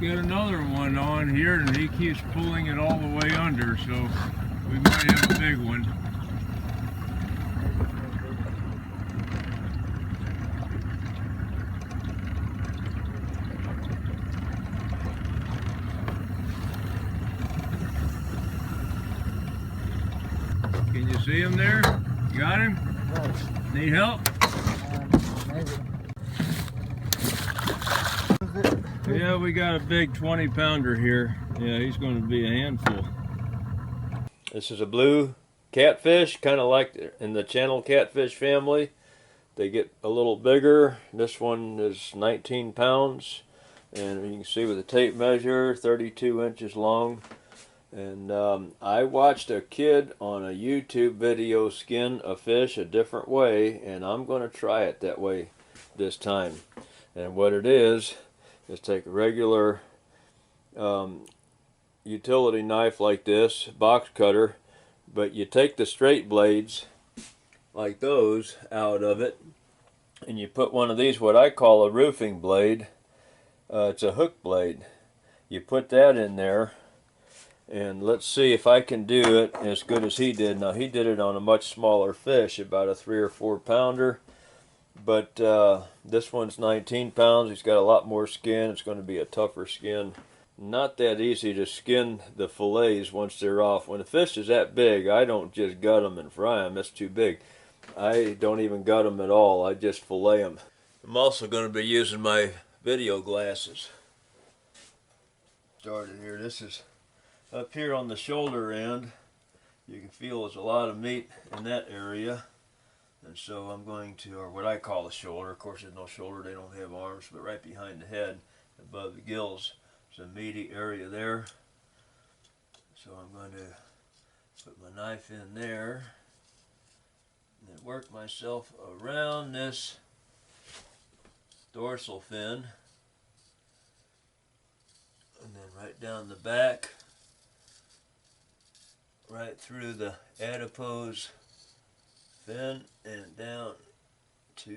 got another one on here, and he keeps pulling it all the way under, so we might have a big one. Can you see him there? You got him? Yes. Need help? Maybe. Yeah, we got a big 20-pounder here. Yeah, he's going to be a handful. This is a blue catfish, kind of like in the channel catfish family. They get a little bigger. This one is 19 pounds. And you can see with the tape measure, 32 inches long. And I watched a kid on a YouTube video skin a fish a different way, and I'm going to try it that way this time. And what it is take a regular utility knife like this, box cutter, but you take the straight blades like those out of it, and you put one of these, what I call a roofing blade. It's a hook blade. You put that in there, and let's see if I can do it as good as he did. Now, he did it on a much smaller fish, about a 3 or 4 pounder. But this one's 19 pounds. He's got a lot more skin. It's going to be a tougher skin. Not that easy to skin the fillets once they're off. When a fish is that big, I don't just gut them and fry them. That's too big. I don't even gut them at all. I just fillet them. I'm also going to be using my video glasses. Started here. This is up here on the shoulder end. You can feel there's a lot of meat in that area. And so I'm going to, or what I call the shoulder, of course there's no shoulder, they don't have arms, but right behind the head, above the gills, there's a meaty area there. So I'm going to put my knife in there and then work myself around this dorsal fin, and then right down the back, right through the adipose fin and down to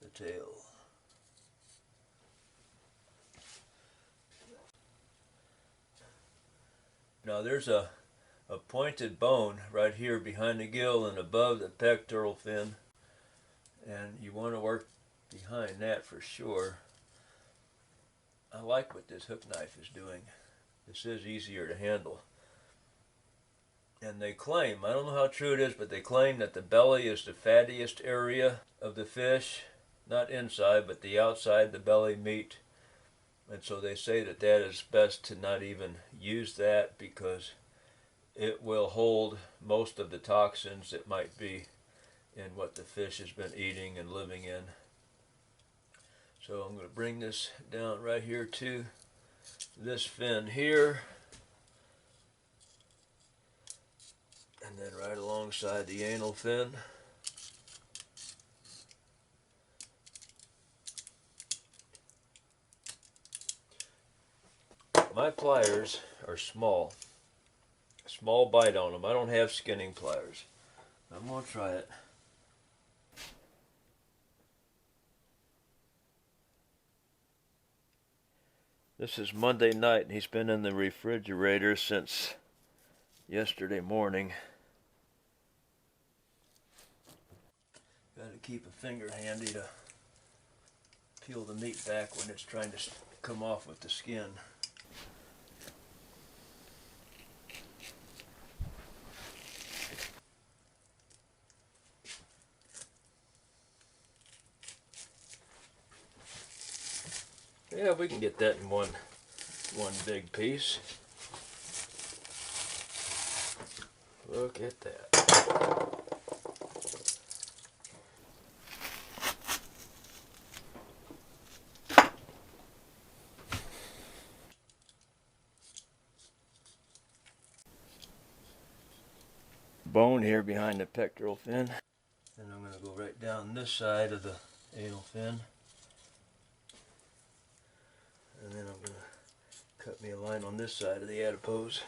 the tail. Now there's a pointed bone right here behind the gill and above the pectoral fin, and you want to work behind that for sure. I like what this hook knife is doing. This is easier to handle. And they claim, I don't know how true it is, but they claim that the belly is the fattiest area of the fish. Not inside, but the outside, the belly meat. And so they say that that is best to not even use that, because it will hold most of the toxins that might be in what the fish has been eating and living in. So I'm going to bring this down right here to this fin here, and then right alongside the anal fin. My pliers are small bite on them. I don't have skinning pliers. I'm going to try it. This is Monday night, and he's been in the refrigerator since yesterday morning. Got to keep a finger handy to peel the meat back when it's trying to come off with the skin. Yeah, we can get that in one big piece. Look at that. Bone here behind the pectoral fin. And I'm going to go right down this side of the anal fin. And then I'm going to cut me a line on this side of the adipose.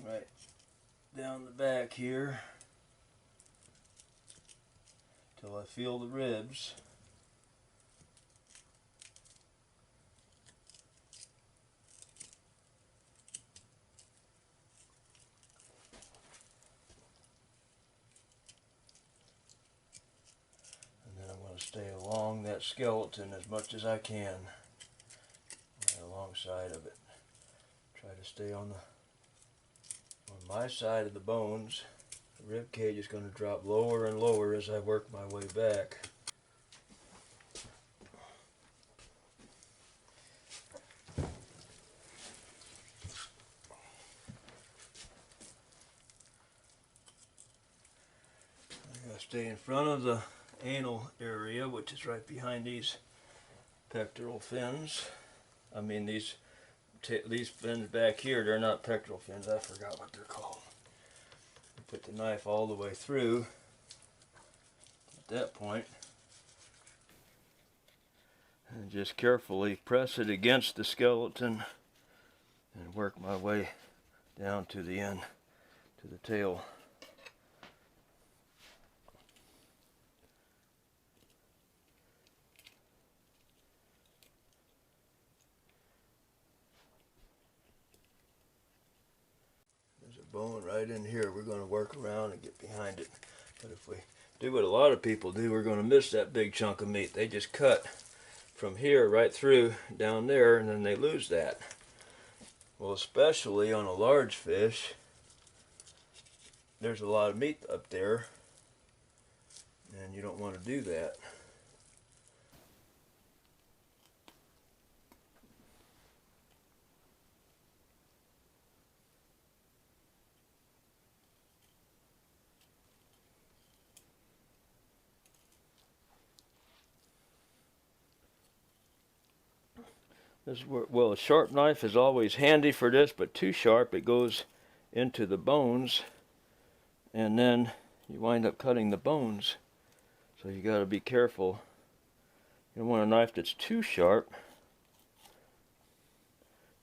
right down the back here till I feel the ribs. Stay along that skeleton as much as I can, right alongside of it. Try to stay on my side of the bones. The rib cage is going to drop lower and lower as I work my way back. I gotta stay in front of the anal area, which is right behind these pectoral fins. I mean these fins back here, they're not pectoral fins, I forgot what they're called. Put the knife all the way through at that point and just carefully press it against the skeleton and work my way down to the end, to the tail. Bone right in here. We're going to work around and get behind it. But if we do what a lot of people do, we're going to miss that big chunk of meat. They just cut from here right through down there and then they lose that. Well, especially on a large fish, there's a lot of meat up there and you don't want to do that. Well, a sharp knife is always handy for this, but too sharp, it goes into the bones, and then you wind up cutting the bones. So you got to be careful. You don't want a knife that's too sharp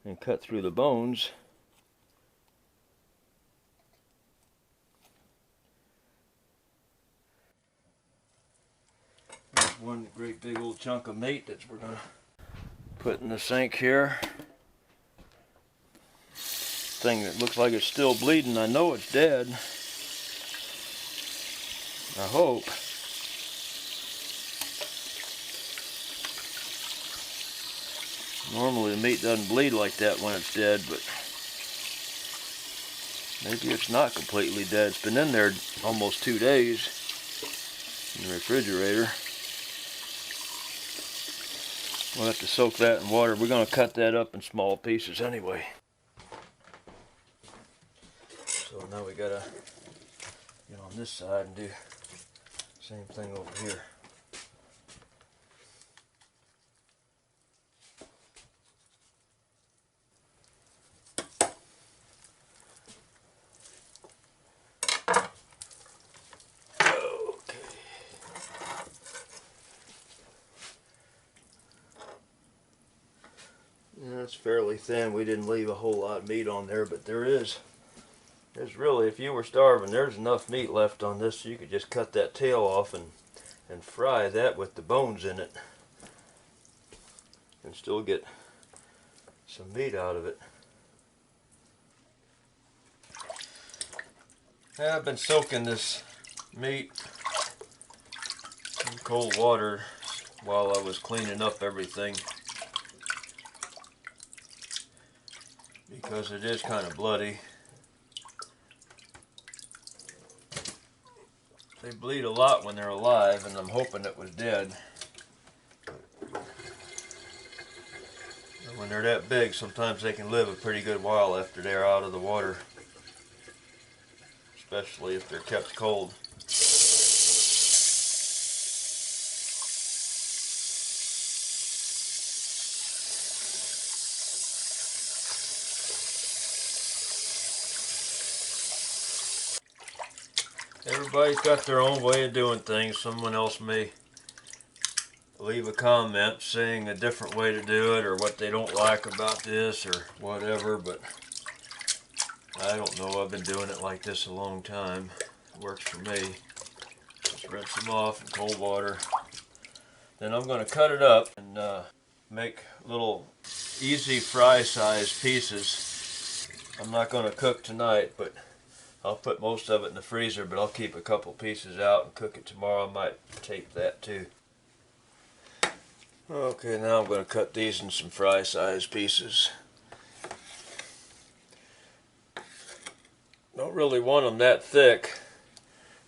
and cut through the bones. There's one great big old chunk of meat that we're going to put in the sink here. Thing that looks like it's still bleeding. I know it's dead. I hope. Normally the meat doesn't bleed like that when it's dead, but maybe it's not completely dead. It's been in there almost 2 days in the refrigerator. We'll have to soak that in water. We're going to cut that up in small pieces anyway. So now we got to get on this side and do the same thing over here. It's fairly thin. We didn't leave a whole lot of meat on there, but there's really, if you were starving, there's enough meat left on this so you could just cut that tail off and fry that with the bones in it and still get some meat out of it. I've been soaking this meat in cold water while I was cleaning up everything, because it is kind of bloody. They bleed a lot when they're alive, and I'm hoping it was dead. And when they're that big, sometimes they can live a pretty good while after they're out of the water, especially if they're kept cold. Everybody's got their own way of doing things. Someone else may leave a comment saying a different way to do it or what they don't like about this or whatever, but I don't know, I've been doing it like this a long time. It works for me. Just rinse them off in cold water. Then I'm going to cut it up and make little easy fry size pieces. I'm not going to cook tonight, but I'll put most of it in the freezer, but I'll keep a couple pieces out and cook it tomorrow. I might tape that too. Okay, now I'm going to cut these in some fry size pieces. Don't really want them that thick,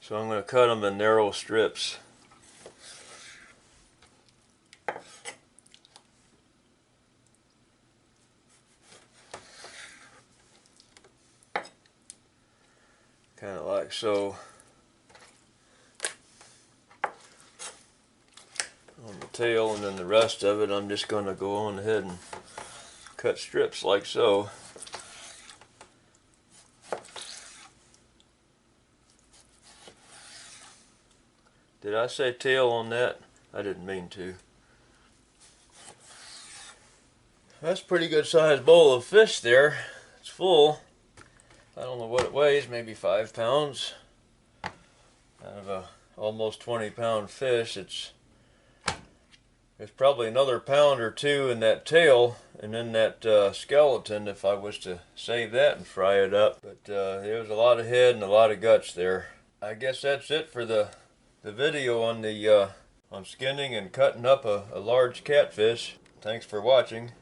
so I'm going to cut them in narrow strips. Kind of like so. On the tail, and then the rest of it I'm just going to go on ahead and cut strips like so. Did I say tail on that? I didn't mean to. That's a pretty good sized bowl of fish there. It's full. I don't know what it weighs, maybe 5 pounds. Out of a almost 20-pound fish, there's probably another pound or two in that tail, and then that skeleton if I was to save that and fry it up. But there's a lot of head and a lot of guts there. I guess that's it for the video on the on skinning and cutting up a large catfish. Thanks for watching.